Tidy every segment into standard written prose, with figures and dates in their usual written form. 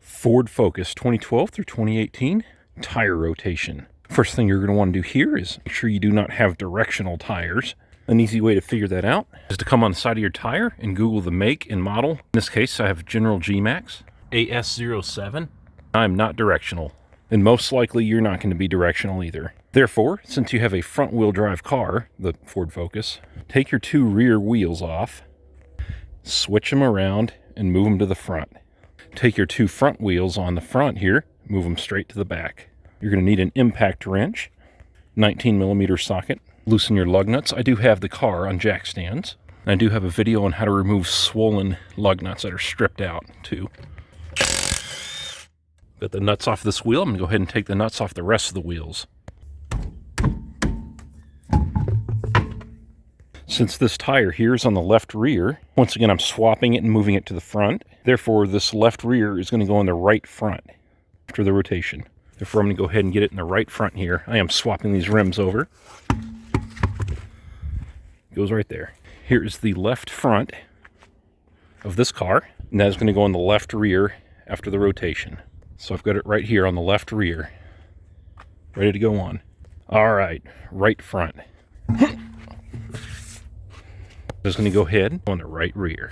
Ford Focus 2012 through 2018 tire rotation. First thing you're going to want to do here is make sure you do not have directional tires. An easy way to figure that out is to come on the side of your tire and Google the make and model. In this case, I have General G-Max AS07. I'm not directional, and most likely you're not going to be directional either. Therefore, since you have a front-wheel drive car, the Ford Focus, take your two rear wheels off, switch them around, and move them to the front. Take your two front wheels on the front here, move them straight to the back. You're going to need an impact wrench, 19mm socket. Loosen your lug nuts. I do have the car on jack stands. I do have a video on how to remove swollen lug nuts that are stripped out too. Got the nuts off this wheel. I'm going to go ahead and take the nuts off the rest of the wheels. Since this tire here is on the left rear, once again I'm swapping it and moving it to the front. Therefore this left rear is going to go in the right front after the rotation. Therefore I'm going to go ahead and get it in the right front here. I am swapping these rims over. Goes right there. Here is the left front of this car, and that is going to go in the left rear after the rotation. So I've got it right here on the left rear, ready to go on. All right, right front. Just going to go ahead on the right rear.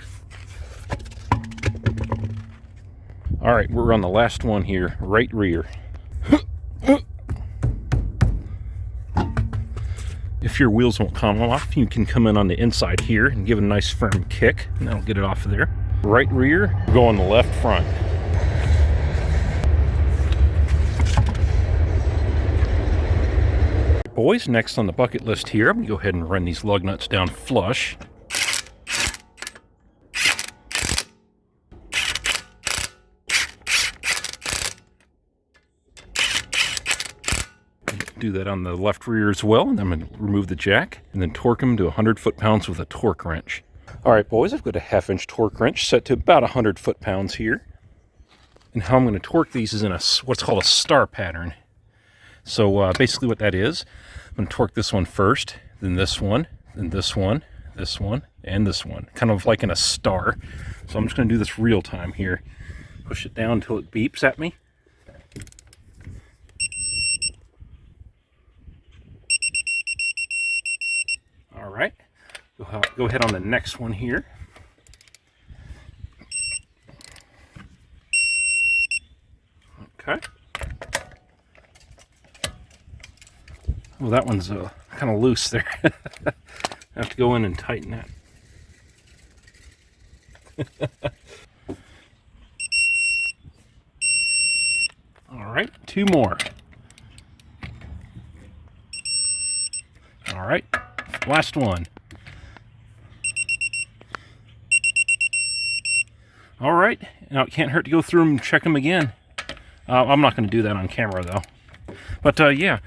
All right, we're on the last one here, right rear. If your wheels won't come off, you can come in on the inside here and give it a nice firm kick, and that'll get it off of there. Right rear, go on the left front. Boys, next on the bucket list here, I'm going to go ahead and run these lug nuts down flush. Do that on the left rear as well, and I'm going to remove the jack and then torque them to 100 foot-pounds with a torque wrench. All right, boys, I've got a 1/2-inch torque wrench set to about 100 foot-pounds here. And how I'm going to torque these is in what's called a star pattern. So basically what that is, I'm going to torque this one first, then this one, then this one, this one, and this one, kind of like in a star. So I'm just going to do this real time here. Push it down until it beeps at me. All right, go ahead on the next one here. Okay. Well, that one's kind of loose there. I have to go in and tighten that. All right, two more. All right. Last one. All right. Now, it can't hurt to go through them and check them again. I'm not going to do that on camera, though. But, yeah.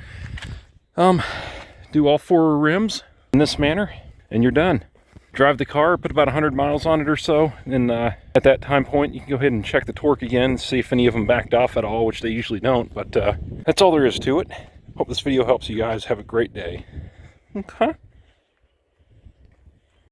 Do all four rims in this manner, and you're done. Drive the car, put about 100 miles on it or so, and at that time point, you can go ahead and check the torque again and see if any of them backed off at all, which they usually don't. But that's all there is to it. Hope this video helps you guys. Have a great day. Okay.